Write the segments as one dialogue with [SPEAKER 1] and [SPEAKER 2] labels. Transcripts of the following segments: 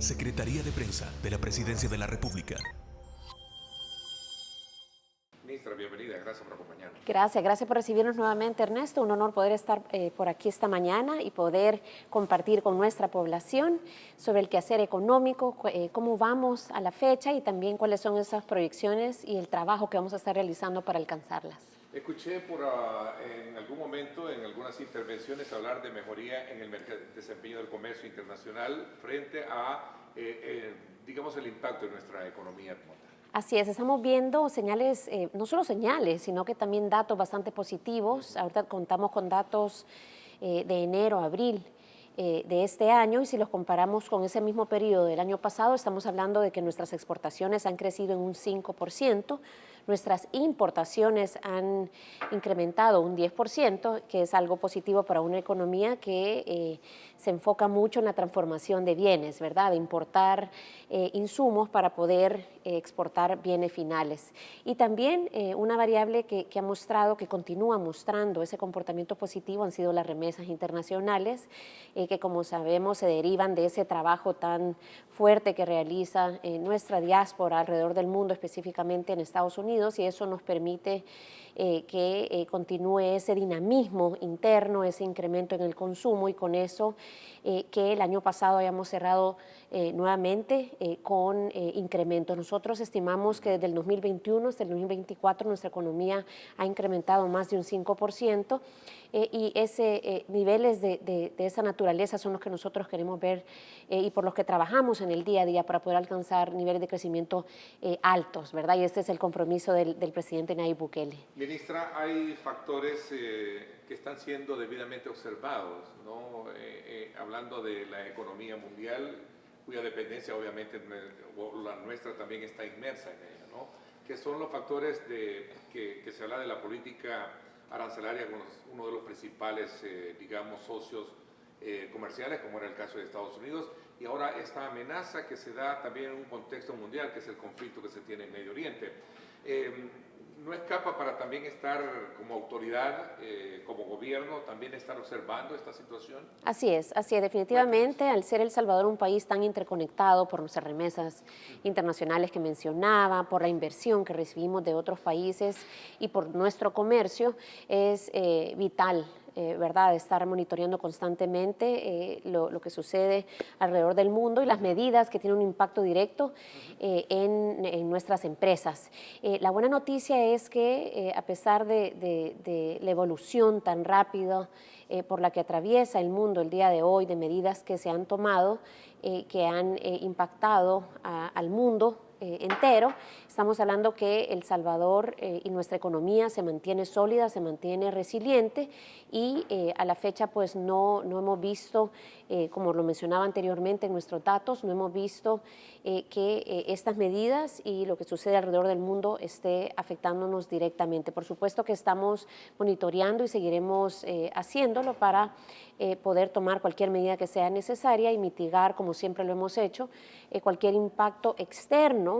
[SPEAKER 1] Secretaría de Prensa de la Presidencia de la República.
[SPEAKER 2] Ministra, bienvenida, gracias por acompañarnos.
[SPEAKER 3] Gracias por recibirnos nuevamente, Ernesto. Un honor poder estar por aquí esta mañana y poder compartir con nuestra población sobre el quehacer económico, cómo vamos a la fecha y también cuáles son esas proyecciones y el trabajo que vamos a estar realizando para alcanzarlas.
[SPEAKER 2] Escuché en algún momento, en algunas intervenciones, hablar de mejoría en el desempeño del comercio internacional frente a, digamos, el impacto de nuestra economía como tal.
[SPEAKER 3] Así es, estamos viendo señales, no solo señales, sino que también datos bastante positivos. Ahorita contamos con datos de enero a abril de este año y si los comparamos con ese mismo periodo del año pasado, estamos hablando de que nuestras exportaciones han crecido en un 5%, nuestras importaciones han incrementado un 10%, que es algo positivo para una economía que se enfoca mucho en la transformación de bienes, ¿verdad? De importar insumos para poder exportar bienes finales. Y también una variable que ha mostrado, que continúa mostrando ese comportamiento positivo han sido las remesas internacionales, que como sabemos se derivan de ese trabajo tan fuerte que realiza nuestra diáspora alrededor del mundo, específicamente en Estados Unidos, y eso nos permite que continúe ese dinamismo interno, ese incremento en el consumo y con eso que el año pasado hayamos cerrado nuevamente con incrementos. Nosotros estimamos que desde el 2021 hasta el 2024 nuestra economía ha incrementado más de un 5% y niveles de esa naturaleza son los que nosotros queremos ver y por los que trabajamos en el día a día para poder alcanzar niveles de crecimiento altos, ¿verdad? Y este es el compromiso del presidente Nayib Bukele.
[SPEAKER 2] Ministra, hay factores que están siendo debidamente observados, ¿no? Hablando de la economía mundial, cuya dependencia obviamente la nuestra también está inmersa en ella, ¿no? Que son los factores que se habla de la política arancelaria con uno de los principales, digamos, socios comerciales, como era el caso de Estados Unidos, y ahora esta amenaza que se da también en un contexto mundial, que es el conflicto que se tiene en Medio Oriente. ¿No escapa para también estar como autoridad, como gobierno, también estar observando esta situación?
[SPEAKER 3] Así es, definitivamente, al ser El Salvador un país tan interconectado por nuestras remesas internacionales que mencionaba, por la inversión que recibimos de otros países y por nuestro comercio, es vital, ¿verdad?, estar monitoreando constantemente lo que sucede alrededor del mundo y las medidas que tienen un impacto directo en nuestras empresas. La buena noticia es que a pesar de la evolución tan rápida por la que atraviesa el mundo el día de hoy, de medidas que se han tomado, que han impactado al mundo entero, estamos hablando que El Salvador y nuestra economía se mantiene sólida, se mantiene resiliente y a la fecha pues no hemos visto, como lo mencionaba anteriormente en nuestros datos, no hemos visto que estas medidas y lo que sucede alrededor del mundo esté afectándonos directamente. Por supuesto que estamos monitoreando y seguiremos haciéndolo para poder tomar cualquier medida que sea necesaria y mitigar, como siempre lo hemos hecho, cualquier impacto externo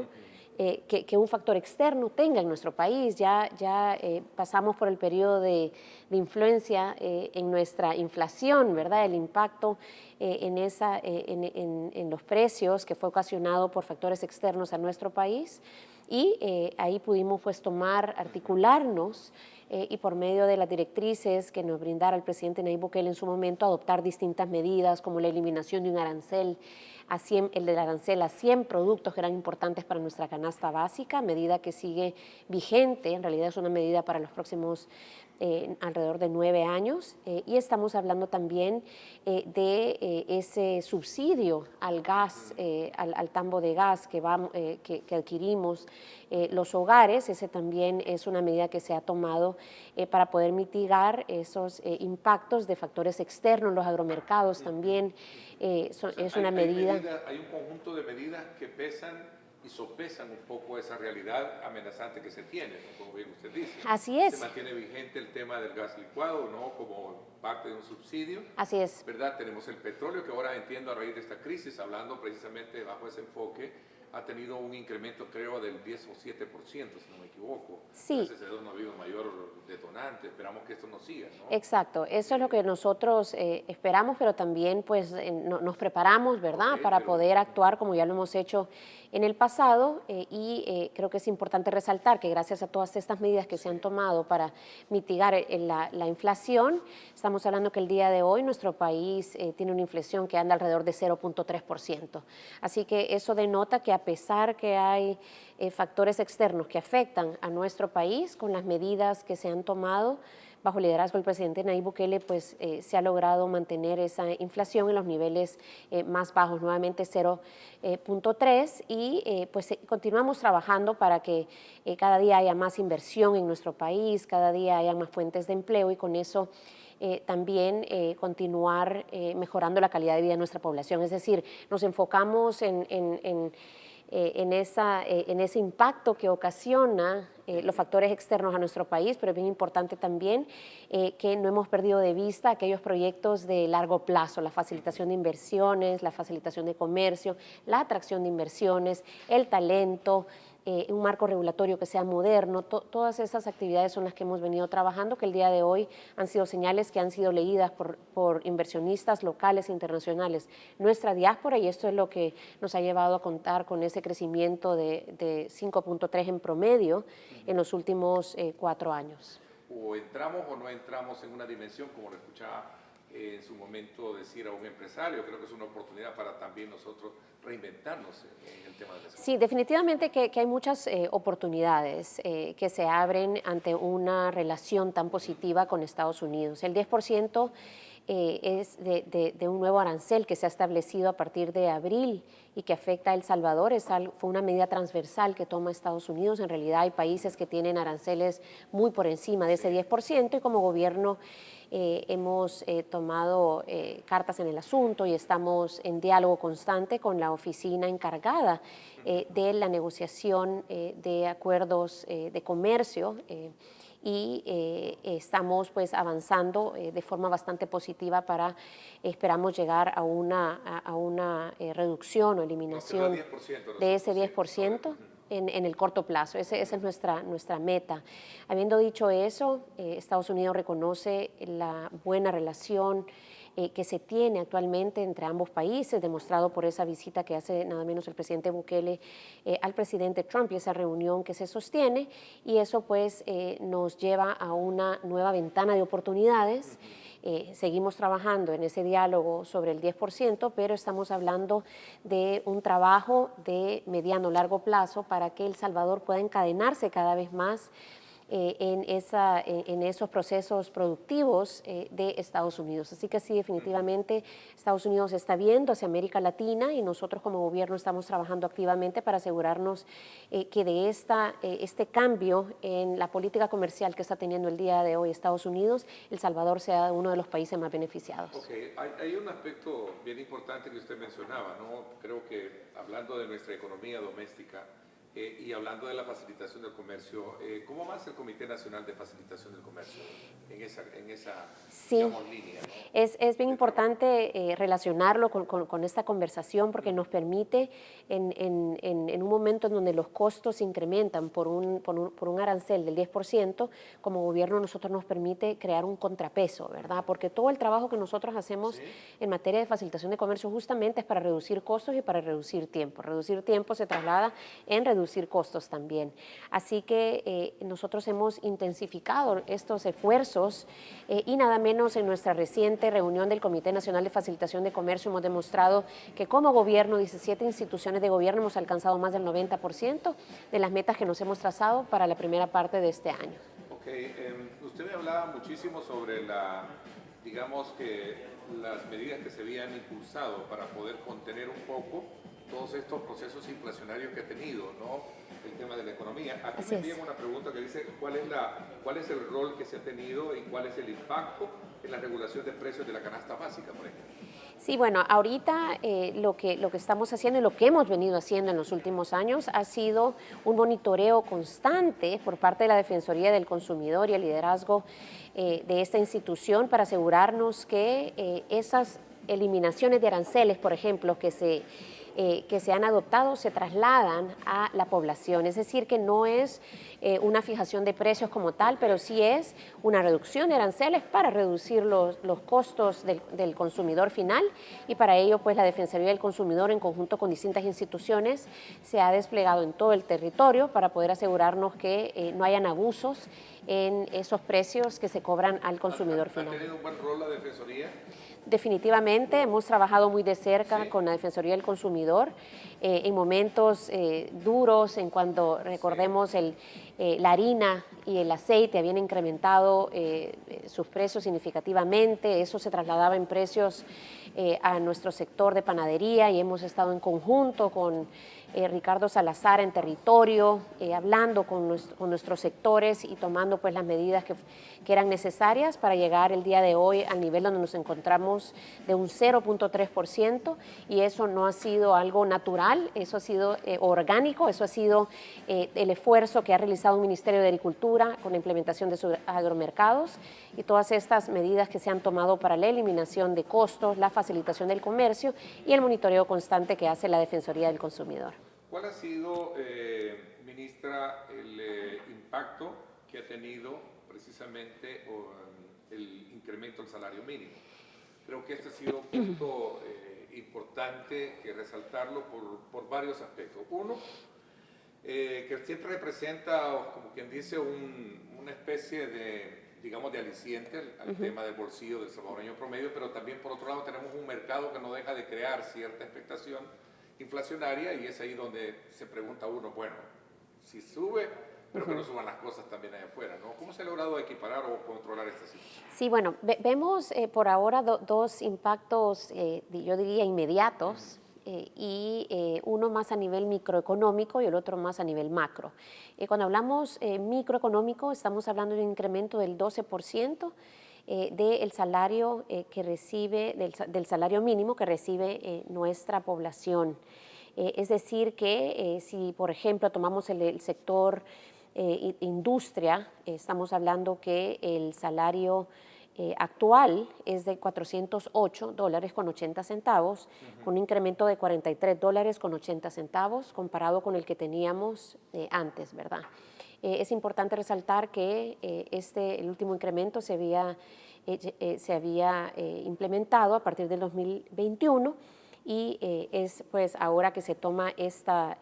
[SPEAKER 3] que un factor externo tenga en nuestro país. Ya pasamos por el periodo de influencia en nuestra inflación, ¿verdad? El impacto en los precios que fue ocasionado por factores externos a nuestro país y ahí pudimos pues articularnos y por medio de las directrices que nos brindara el presidente Nayib Bukele en su momento, adoptar distintas medidas como la eliminación de un arancel el del arancel a 100 productos que eran importantes para nuestra canasta básica, medida que sigue vigente, en realidad es una medida para los próximos alrededor de 9 años y estamos hablando también de ese subsidio al gas, al tambo de gas que adquirimos los hogares. Ese también es una medida que se ha tomado para poder mitigar esos impactos de factores externos. Los agromercados también es una medida.
[SPEAKER 2] Hay un conjunto de medidas que pesan y sopesan un poco esa realidad amenazante que se tiene, ¿no? Como bien usted dice.
[SPEAKER 3] Así es.
[SPEAKER 2] Se mantiene vigente el tema del gas licuado, ¿no? Como parte de un subsidio.
[SPEAKER 3] Así es.
[SPEAKER 2] ¿Verdad? Tenemos el petróleo que ahora entiendo a raíz de esta crisis, hablando precisamente bajo ese enfoque, ha tenido un incremento creo del 10 o 7%, si no me equivoco.
[SPEAKER 3] Sí.
[SPEAKER 2] Gracias a Dios no ha habido mayor detonante, esperamos que esto no siga, ¿no?
[SPEAKER 3] Exacto, eso es lo que nosotros esperamos, pero también pues nos preparamos, ¿verdad?, para poder actuar como ya lo hemos hecho en el pasado creo que es importante resaltar que gracias a todas estas medidas que se han tomado para mitigar la inflación, estamos hablando que el día de hoy nuestro país tiene una inflación que anda alrededor de 0.3%. Así que eso denota que a pesar que hay factores externos que afectan a nuestro país, con las medidas que se han tomado bajo el liderazgo del presidente Nayib Bukele, pues se ha logrado mantener esa inflación en los niveles más bajos, nuevamente 0.3, y pues continuamos trabajando para que cada día haya más inversión en nuestro país, cada día haya más fuentes de empleo y con eso también continuar mejorando la calidad de vida de nuestra población. Es decir, nos enfocamos en ese impacto que ocasiona los factores externos a nuestro país, pero es bien importante también que no hemos perdido de vista aquellos proyectos de largo plazo, la facilitación de inversiones, la facilitación de comercio, la atracción de inversiones, el talento, un marco regulatorio que sea moderno. Todas esas actividades son las que hemos venido trabajando, que el día de hoy han sido señales que han sido leídas por inversionistas locales e internacionales. Nuestra diáspora, y esto es lo que nos ha llevado a contar con ese crecimiento de 5.3 en promedio en los últimos 4 años.
[SPEAKER 2] O entramos o no entramos en una dimensión, como lo escuchaba en su momento decir a un empresario, creo que es una oportunidad para también nosotros reinventarnos en el tema de la salud.
[SPEAKER 3] Sí, definitivamente que hay muchas oportunidades que se abren ante una relación tan positiva con Estados Unidos. El 10% es de un nuevo arancel que se ha establecido a partir de abril y que afecta a El Salvador. Fue una medida transversal que toma Estados Unidos. En realidad hay países que tienen aranceles muy por encima de ese 10% y como gobierno hemos tomado cartas en el asunto y estamos en diálogo constante con la oficina encargada de la negociación de acuerdos de comercio y estamos pues avanzando de forma bastante positiva para, esperamos llegar a una reducción o eliminación de ese 10%. En el corto plazo. Esa es nuestra meta. Habiendo dicho eso, Estados Unidos reconoce la buena relación que se tiene actualmente entre ambos países, demostrado por esa visita que hace nada menos el presidente Bukele al presidente Trump y esa reunión que se sostiene, y eso pues nos lleva a una nueva ventana de oportunidades. Seguimos trabajando en ese diálogo sobre el 10%, pero estamos hablando de un trabajo de mediano largo plazo para que El Salvador pueda encadenarse cada vez más en esos procesos productivos de Estados Unidos. Así que sí, definitivamente Estados Unidos está viendo hacia América Latina y nosotros como gobierno estamos trabajando activamente para asegurarnos que de este cambio en la política comercial que está teniendo el día de hoy Estados Unidos, El Salvador sea uno de los países más beneficiados.
[SPEAKER 2] Ok, hay un aspecto bien importante que usted mencionaba, ¿no? Creo que hablando de nuestra economía doméstica, y hablando de la facilitación del comercio, ¿cómo va el Comité Nacional de Facilitación del Comercio en esa
[SPEAKER 3] sí,
[SPEAKER 2] digamos, línea, ¿no?
[SPEAKER 3] Es bien importante relacionarlo con esta conversación porque nos permite en un momento en donde los costos se incrementan por un arancel del 10%, como gobierno nosotros nos permite crear un contrapeso, ¿verdad? Porque todo el trabajo que nosotros hacemos en materia de facilitación de comercio justamente es para reducir costos y para reducir tiempo. Reducir tiempo se traslada en reducir costos también. Así que nosotros hemos intensificado estos esfuerzos y nada menos en nuestra reciente reunión del Comité Nacional de Facilitación de Comercio hemos demostrado que como gobierno, 17 instituciones de gobierno hemos alcanzado más del 90% de las metas que nos hemos trazado para la primera parte de este año.
[SPEAKER 2] Ok, usted me hablaba muchísimo sobre digamos que las medidas que se habían impulsado para poder contener un poco todos estos procesos inflacionarios que ha tenido, ¿no? El tema de la economía. Aquí me envían una pregunta que dice cuál es el rol que se ha tenido y cuál es el impacto en la regulación de precios de la canasta básica, por ejemplo.
[SPEAKER 3] Sí, bueno, ahorita lo que estamos haciendo y lo que hemos venido haciendo en los últimos años ha sido un monitoreo constante por parte de la Defensoría del Consumidor y el liderazgo de esta institución para asegurarnos que esas eliminaciones de aranceles, por ejemplo, que se han adoptado se trasladan a la población. Es decir, que no es una fijación de precios como tal, pero sí es una reducción de aranceles para reducir los costos del consumidor final, y para ello pues la Defensoría del Consumidor en conjunto con distintas instituciones se ha desplegado en todo el territorio para poder asegurarnos que no hayan abusos en esos precios que se cobran al consumidor final.
[SPEAKER 2] ¿Ha tenido un buen rol la Defensoría?
[SPEAKER 3] Definitivamente, hemos trabajado muy de cerca con la Defensoría del Consumidor en momentos duros, en cuando recordemos la harina y el aceite habían incrementado sus precios significativamente, eso se trasladaba en precios a nuestro sector de panadería, y hemos estado en conjunto con Ricardo Salazar en territorio, hablando con nuestros sectores y tomando pues las medidas que eran necesarias para llegar el día de hoy al nivel donde nos encontramos de un 0.3%, y eso no ha sido algo natural, eso ha sido orgánico, eso ha sido el esfuerzo que ha realizado el Ministerio de Agricultura con la implementación de sus agromercados y todas estas medidas que se han tomado para la eliminación de costos, la facilitación del comercio y el monitoreo constante que hace la Defensoría del Consumidor.
[SPEAKER 2] ¿Cuál ha sido, ministra, el impacto que ha tenido precisamente el incremento del salario mínimo? Creo que este ha sido un punto importante que resaltarlo por varios aspectos. Uno, que siempre representa, como quien dice, una especie de, digamos, de aliciente al tema del bolsillo del salvadoreño promedio, pero también por otro lado tenemos un mercado que no deja de crear cierta expectación inflacionaria, y es ahí donde se pregunta uno, bueno, si sube, pero que no suban las cosas también allá afuera, ¿no? ¿Cómo se ha logrado equiparar o controlar esta situación?
[SPEAKER 3] Sí, bueno, vemos por ahora dos impactos, yo diría, inmediatos, y uno más a nivel microeconómico y el otro más a nivel macro. Cuando hablamos microeconómico, estamos hablando de un incremento del 12%, del salario que recibe, del salario mínimo que recibe nuestra población. Es decir que si, por ejemplo, tomamos el sector industria, estamos hablando que el salario actual es de $408.80, con un incremento de $43.80 comparado con el que teníamos antes, ¿verdad? Es importante resaltar que el último incremento se había implementado a partir del 2021, y es pues ahora que se toma esta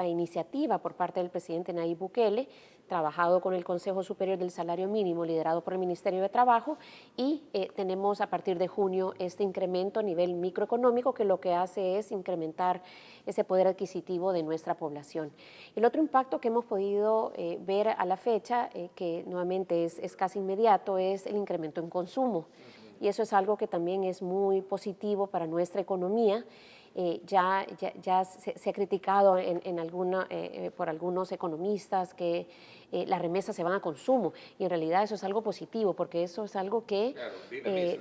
[SPEAKER 3] iniciativa por parte del presidente Nayib Bukele, trabajado con el Consejo Superior del Salario Mínimo, liderado por el Ministerio de Trabajo, y tenemos a partir de junio este incremento a nivel microeconómico, que lo que hace es incrementar ese poder adquisitivo de nuestra población. El otro impacto que hemos podido ver a la fecha, que nuevamente es casi inmediato, es el incremento en consumo. Y eso es algo que también es muy positivo para nuestra economía. Ya se ha criticado por algunos economistas que las remesas se van a consumo, y en realidad eso es algo positivo, porque eso es algo que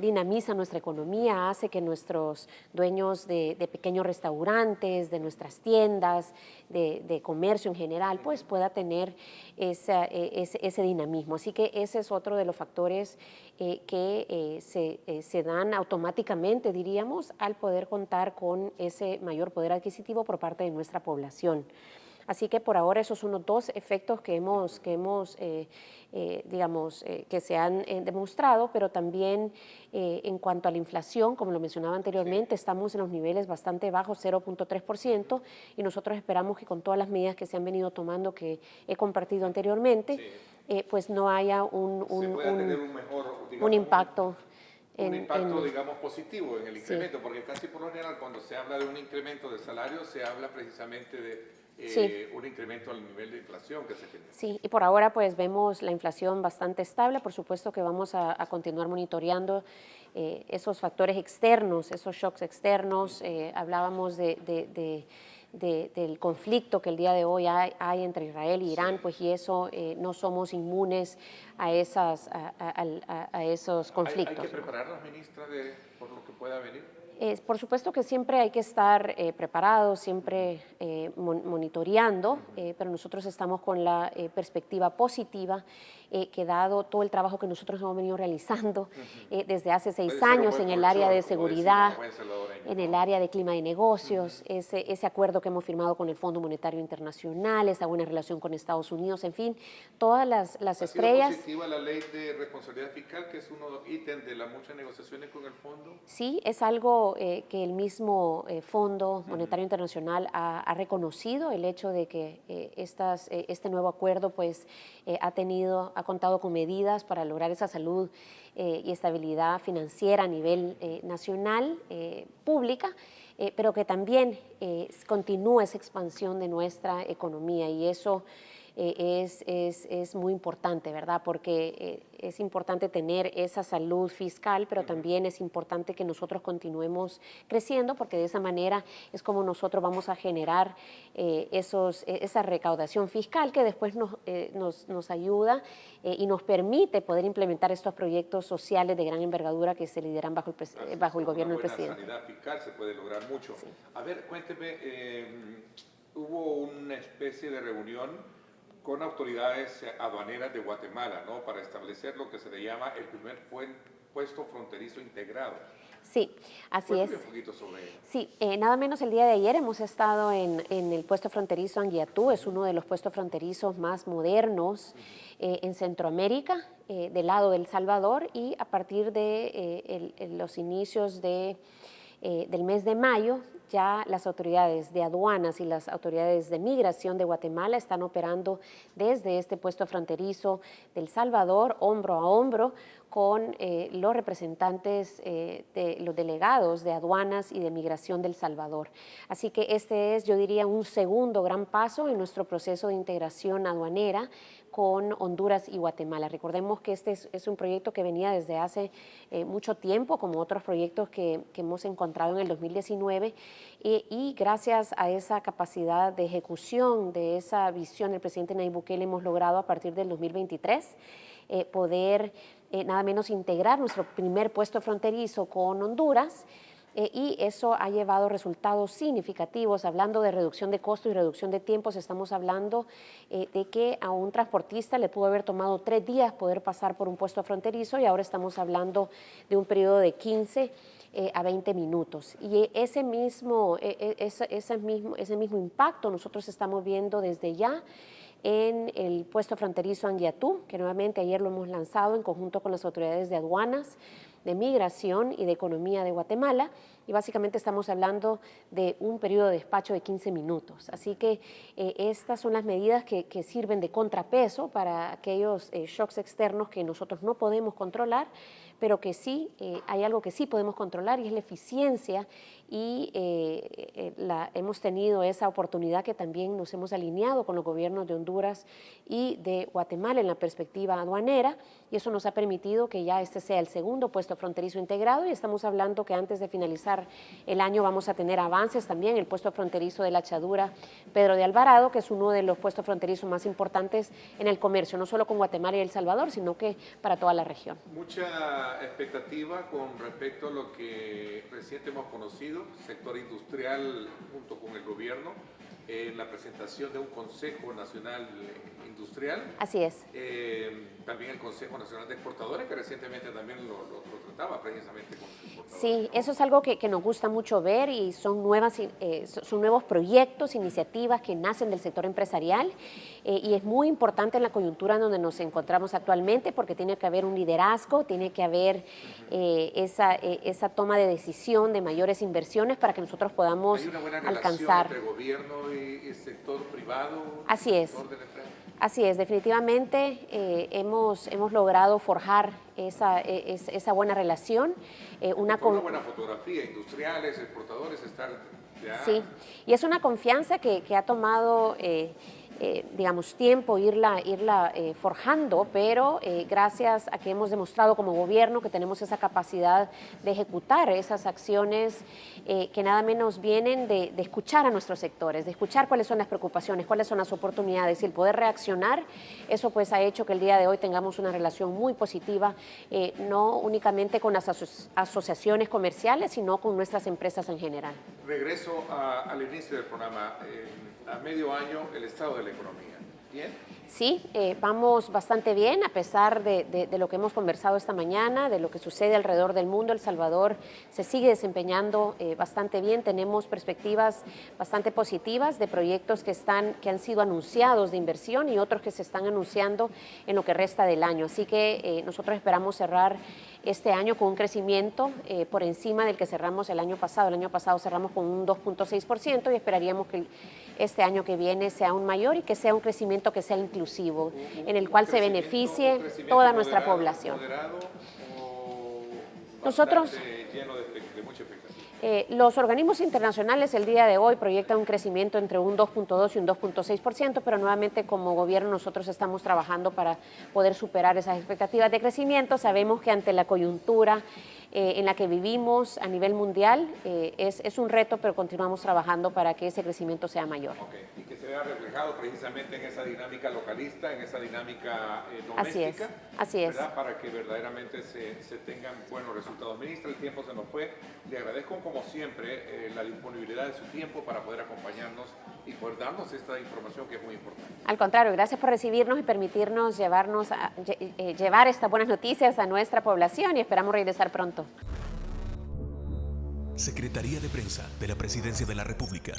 [SPEAKER 3] dinamiza nuestra economía, hace que nuestros dueños de pequeños restaurantes, de nuestras tiendas, de comercio en general, pues pueda tener ese dinamismo. Así que ese es otro de los factores que se dan automáticamente, diríamos, al poder contar con ese mayor poder adquisitivo por parte de nuestra población. Así que por ahora esos son los dos efectos que se han demostrado, pero también en cuanto a la inflación, como lo mencionaba anteriormente, estamos en los niveles bastante bajos, 0.3%, y nosotros esperamos que con todas las medidas que se han venido tomando, que he compartido anteriormente, pues no haya un impacto.
[SPEAKER 2] Digamos, positivo en el incremento, porque casi por lo general cuando se habla de un incremento de salario se habla precisamente de un incremento al nivel de inflación que se genera.
[SPEAKER 3] Sí, y por ahora pues vemos la inflación bastante estable. Por supuesto que vamos a continuar monitoreando esos factores externos, esos shocks externos. Hablábamos del conflicto que el día de hoy hay entre Israel y Irán, pues, y eso no somos inmunes a esos conflictos.
[SPEAKER 2] ¿Hay que prepararnos, ministra, por lo que pueda venir?
[SPEAKER 3] Por supuesto que siempre hay que estar preparados, siempre monitoreando, pero nosotros estamos con la perspectiva positiva que dado todo el trabajo que nosotros hemos venido realizando desde hace 6 años en el área de seguridad, en el área de clima de negocios, ese acuerdo que hemos firmado con el Fondo Monetario Internacional, esa buena relación con Estados Unidos, en fin, todas las estrellas.
[SPEAKER 2] ¿Ha sido positiva la ley de responsabilidad fiscal, que es uno ítem de las muchas negociaciones con el fondo?
[SPEAKER 3] Sí, es algo que el mismo Fondo Monetario Internacional ha reconocido, el hecho de que este nuevo acuerdo pues, ha contado con medidas para lograr esa salud y estabilidad financiera a nivel nacional, pública, pero que también continúa esa expansión de nuestra economía y eso es muy importante, ¿verdad? Porque es importante tener esa salud fiscal, pero también es importante que nosotros continuemos creciendo, porque de esa manera es como nosotros vamos a generar esa recaudación fiscal que después nos ayuda y nos permite poder implementar estos proyectos sociales de gran envergadura que se lideran bajo el gobierno del presidente.
[SPEAKER 2] Con una buena sanidad fiscal se puede lograr mucho. Sí. A ver, cuénteme, hubo una especie de reunión con autoridades aduaneras de Guatemala, ¿no? Para establecer lo que se le llama el primer puesto fronterizo integrado.
[SPEAKER 3] Sí, así es.
[SPEAKER 2] Cuéntame un poquito sobre ello.
[SPEAKER 3] Sí, nada menos el día de ayer hemos estado en el puesto fronterizo Anguiatú, es uno de los puestos fronterizos más modernos en Centroamérica, del lado de El Salvador, y a partir de los inicios del mes de mayo, ya las autoridades de aduanas y las autoridades de migración de Guatemala están operando desde este puesto fronterizo del Salvador, hombro a hombro, con los representantes de los delegados de aduanas y de migración del Salvador. Así que este es, yo diría, un segundo gran paso en nuestro proceso de integración aduanera con Honduras y Guatemala. Recordemos que este es un proyecto que venía desde hace mucho tiempo, como otros proyectos que hemos encontrado en el 2019, y gracias a esa capacidad de ejecución, de esa visión del presidente Nayib Bukele, hemos logrado a partir del 2023 poder nada menos integrar nuestro primer puesto fronterizo con Honduras, y eso ha llevado resultados significativos. Hablando de reducción de costos y reducción de tiempos, estamos hablando de que a un transportista le pudo haber tomado 3 días poder pasar por un puesto fronterizo y ahora estamos hablando de un periodo de 15 a 20 minutos. Y ese mismo impacto nosotros estamos viendo desde ya en el puesto fronterizo Anguiatú, que nuevamente ayer lo hemos lanzado en conjunto con las autoridades de aduanas, de migración y de economía de Guatemala, y básicamente estamos hablando de un periodo de despacho de 15 minutos. Así que estas son las medidas que sirven de contrapeso para aquellos shocks externos que nosotros no podemos controlar, pero que sí, hay algo que sí podemos controlar y es la eficiencia, y hemos tenido esa oportunidad que también nos hemos alineado con los gobiernos de Honduras y de Guatemala en la perspectiva aduanera, y eso nos ha permitido que ya este sea el segundo puesto fronterizo integrado, y estamos hablando que antes de finalizar el año vamos a tener avances también en el puesto fronterizo de la Achadura Pedro de Alvarado, que es uno de los puestos fronterizos más importantes en el comercio, no solo con Guatemala y El Salvador, sino que para toda la región.
[SPEAKER 2] Mucha expectativa con respecto a lo que reciente hemos conocido, sector industrial junto con el gobierno, en la presentación de un Consejo Nacional Industrial.
[SPEAKER 3] Así es.
[SPEAKER 2] También el Consejo Nacional de Exportadores, que recientemente también lo trataba precisamente con los exportadores.
[SPEAKER 3] Sí, eso es algo que nos gusta mucho ver, y son nuevos proyectos, iniciativas que nacen del sector empresarial, y es muy importante en la coyuntura en donde nos encontramos actualmente, porque tiene que haber un liderazgo, tiene que haber esa toma de decisión de mayores inversiones para que nosotros podamos alcanzar. ¿Hay una buena relación
[SPEAKER 2] entre gobierno y el sector privado?
[SPEAKER 3] Así es. Así es, definitivamente hemos logrado forjar esa buena relación.
[SPEAKER 2] Una buena fotografía, industriales, exportadores, estar ya.
[SPEAKER 3] Sí, y es una confianza que ha tomado digamos, tiempo irla forjando, pero gracias a que hemos demostrado como gobierno que tenemos esa capacidad de ejecutar esas acciones que nada menos vienen de escuchar a nuestros sectores, de escuchar cuáles son las preocupaciones, cuáles son las oportunidades y el poder reaccionar, eso pues ha hecho que el día de hoy tengamos una relación muy positiva, no únicamente con las asociaciones comerciales, sino con nuestras empresas en general.
[SPEAKER 2] Regreso al inicio del programa. A medio año, el estado de la economía. ¿Bien?
[SPEAKER 3] Sí, vamos bastante bien, a pesar de lo que hemos conversado esta mañana, de lo que sucede alrededor del mundo. El Salvador se sigue desempeñando bastante bien. Tenemos perspectivas bastante positivas de proyectos que han sido anunciados de inversión y otros que se están anunciando en lo que resta del año. Así que nosotros esperamos cerrar este año con un crecimiento por encima del que cerramos el año pasado. El año pasado cerramos con un 2.6% y esperaríamos que este año que viene sea aún mayor y que sea un crecimiento que sea inclusivo, en el cual se beneficie toda nuestra población.
[SPEAKER 2] ¿Moderado o
[SPEAKER 3] Nosotros,
[SPEAKER 2] lleno de mucha expectativa?
[SPEAKER 3] Los organismos internacionales el día de hoy proyectan un crecimiento entre un 2.2 y un 2.6%, pero nuevamente como gobierno nosotros estamos trabajando para poder superar esas expectativas de crecimiento. Sabemos que ante la coyuntura en la que vivimos a nivel mundial es un reto, pero continuamos trabajando para que ese crecimiento sea mayor.
[SPEAKER 2] Okay. Y que se vea reflejado precisamente en esa dinámica localista, en esa dinámica doméstica.
[SPEAKER 3] Así es.
[SPEAKER 2] ¿Verdad? Para que verdaderamente se tengan buenos resultados. Ministra, el tiempo se nos fue. Le agradezco como siempre la disponibilidad de su tiempo para poder acompañarnos y poder darnos esta información que es muy importante.
[SPEAKER 3] Al contrario, gracias por recibirnos y permitirnos llevar estas buenas noticias a nuestra población y esperamos regresar pronto.
[SPEAKER 1] Secretaría de Prensa de la Presidencia de la República.